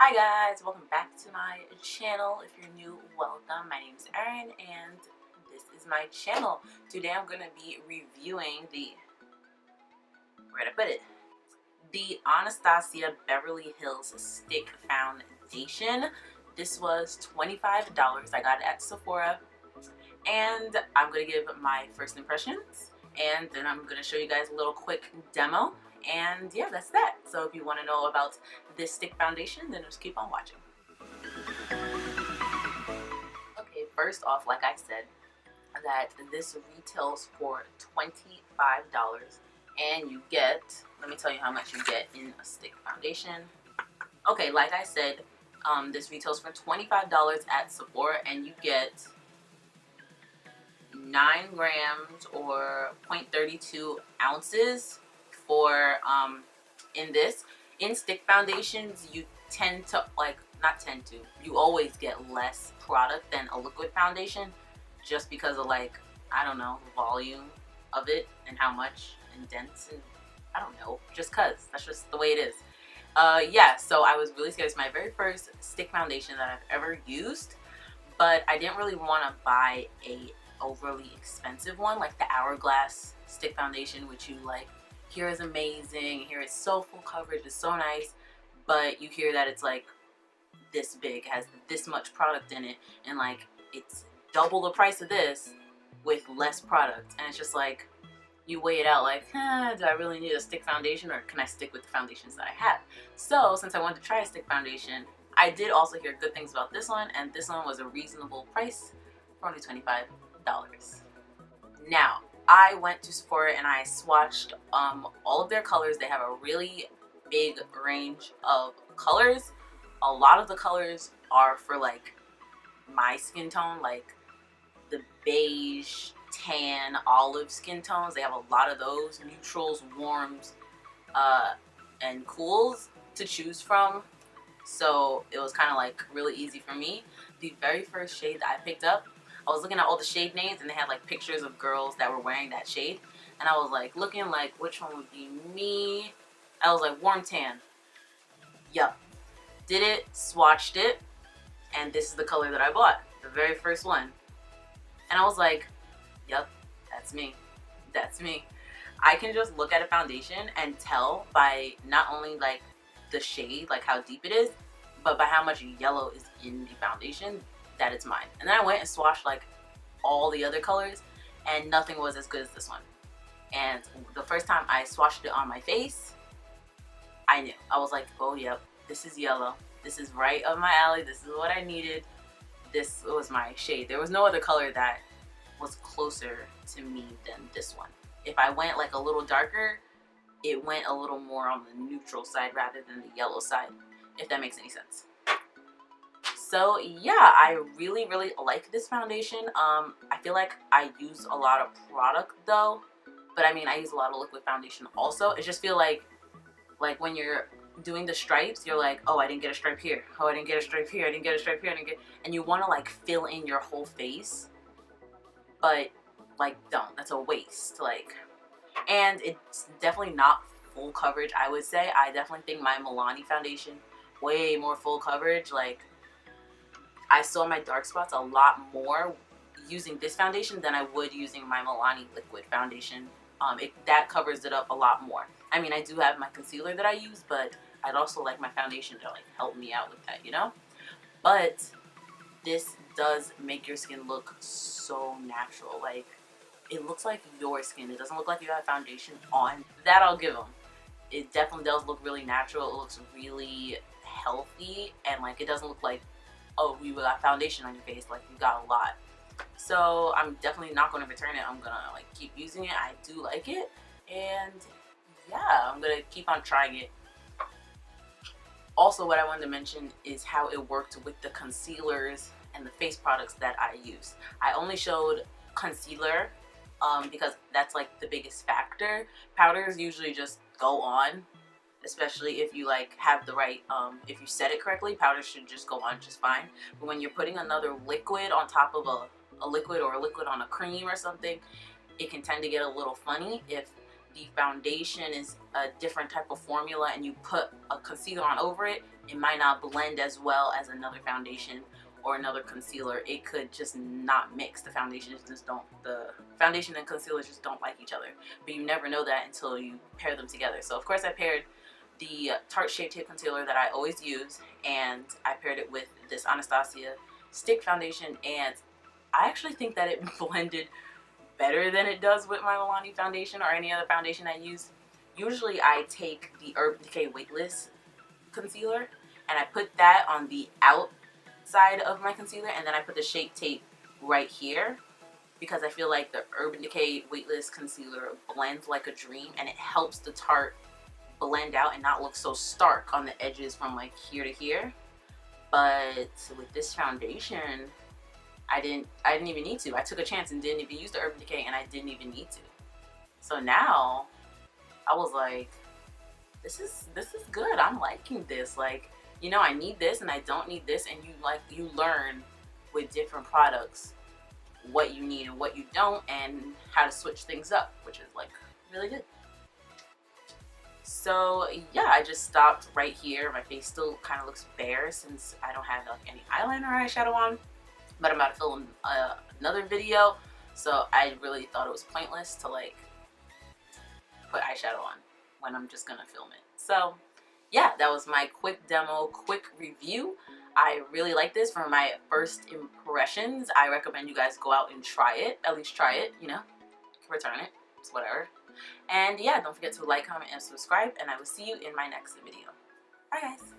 Hi guys, welcome back to my channel. If you're new, welcome. My name is Erin and this is my channel. Today I'm going to be reviewing the Anastasia Beverly Hills Stick Foundation. This was $25. I got it at Sephora and I'm going to give my first impressions and then I'm going to show you guys a little quick demo. And yeah, that's that. So if you want to know about this stick foundation, then just keep on watching. Okay, first off, like I said, that this retails for $25 and you get, let me tell you how much you get in a stick foundation. Okay, like I said, this retails for $25 at Sephora and you get 9 grams or 0.32 ounces for in stick foundations. You tend to you always get less product than a liquid foundation just because of I don't know, the volume of it and how much and dense, and I don't know, just cause that's just the way it is. Yeah, so I was really scared. It's my very first stick foundation that I've ever used, but I didn't really want to buy a overly expensive one like the Hourglass stick foundation, which you hear is amazing, here it's so full coverage, it's so nice, but you hear that it's like this big, has this much product in it, and it's double the price of this with less product, and it's just like you weigh it out do I really need a stick foundation or can I stick with the foundations that I have? So since I wanted to try a stick foundation, I did also hear good things about this one, and this one was a reasonable price for only $25. Now I went to Sephora and I swatched all of their colors. They have a really big range of colors. A lot of the colors are for my skin tone, like the beige, tan, olive skin tones. They have a lot of those, neutrals, warms, and cools to choose from. So it was kind of really easy for me. The very first shade that I picked up, I was looking at all the shade names and they had pictures of girls that were wearing that shade, and I was looking which one would be me. I was warm tan. Yup. Did it, swatched it, and this is the color that I bought, the very first one. And I was yup, that's me. That's me. I can just look at a foundation and tell by not only the shade, how deep it is, but by how much yellow is in the foundation, that it's mine. And then I went and swatched all the other colors and nothing was as good as this one. And the first time I swatched it on my face, I knew. I was oh yep, this is yellow. This is right up my alley. This is what I needed. This was my shade. There was no other color that was closer to me than this one. If I went a little darker, it went a little more on the neutral side rather than the yellow side, if that makes any sense. So yeah, I really like this foundation. I feel like I use a lot of product though, but I mean I use a lot of liquid foundation also. It just feel like when you're doing the stripes, you're oh, I didn't get a stripe here, oh, I didn't get a stripe here, I didn't get a stripe here, and you want to fill in your whole face, but don't. That's a waste. And it's definitely not full coverage, I would say. I definitely think my Milani foundation way more full coverage. I saw my dark spots a lot more using this foundation than I would using my Milani liquid foundation. That covers it up a lot more. I mean, I do have my concealer that I use, but I'd also like my foundation to help me out with that, you know? But this does make your skin look so natural. It looks like your skin. It doesn't look like you have foundation on. That I'll give them. It definitely does look really natural. It looks really healthy, and it doesn't look like, oh, you got foundation on your face, you got a lot. So I'm definitely not going to return it. I'm gonna keep using it. I do like it, and yeah, I'm gonna keep on trying it. Also, what I wanted to mention is how it worked with the concealers and the face products that I use. I only showed concealer because that's the biggest factor. Powders usually just go on, especially if you have the right, if you set it correctly, powder should just go on just fine. But when you're putting another liquid on top of a liquid or a liquid on a cream or something, it can tend to get a little funny if the foundation is a different type of formula and you put a concealer on over it, it might not blend as well as another foundation or another concealer. It could just not mix. The foundations just don't, the foundation and concealer just don't like each other. But you never know that until you pair them together. So of course I paired the Tarte Shape Tape Concealer that I always use, and I paired it with this Anastasia Stick Foundation, and I actually think that it blended better than it does with my Milani foundation or any other foundation I use. Usually I take the Urban Decay Weightless concealer and I put that on the outside of my concealer, and then I put the Shape Tape right here because I feel like the Urban Decay Weightless concealer blends like a dream, and it helps the Tarte blend out and not look so stark on the edges from like here to here. But with this foundation, I didn't even need to. I took a chance and didn't even use the Urban Decay, and I didn't even need to. So now I was like, this is good. I'm liking this. Like, you know, I need this and I don't need this, and you learn with different products what you need and what you don't, and how to switch things up, which is like really good. So yeah, I just stopped right here. My face still kind of looks bare since I don't have like any eyeliner or eyeshadow on, but I'm about to film another video, so I really thought it was pointless to like put eyeshadow on when I'm just gonna film it. So yeah, that was my quick demo, quick review. I really like this for my first impressions. I recommend you guys go out and try it, at least try it, you know, return it, it's whatever. And yeah, don't forget to like, comment, and subscribe, and I will see you in my next video. Bye guys.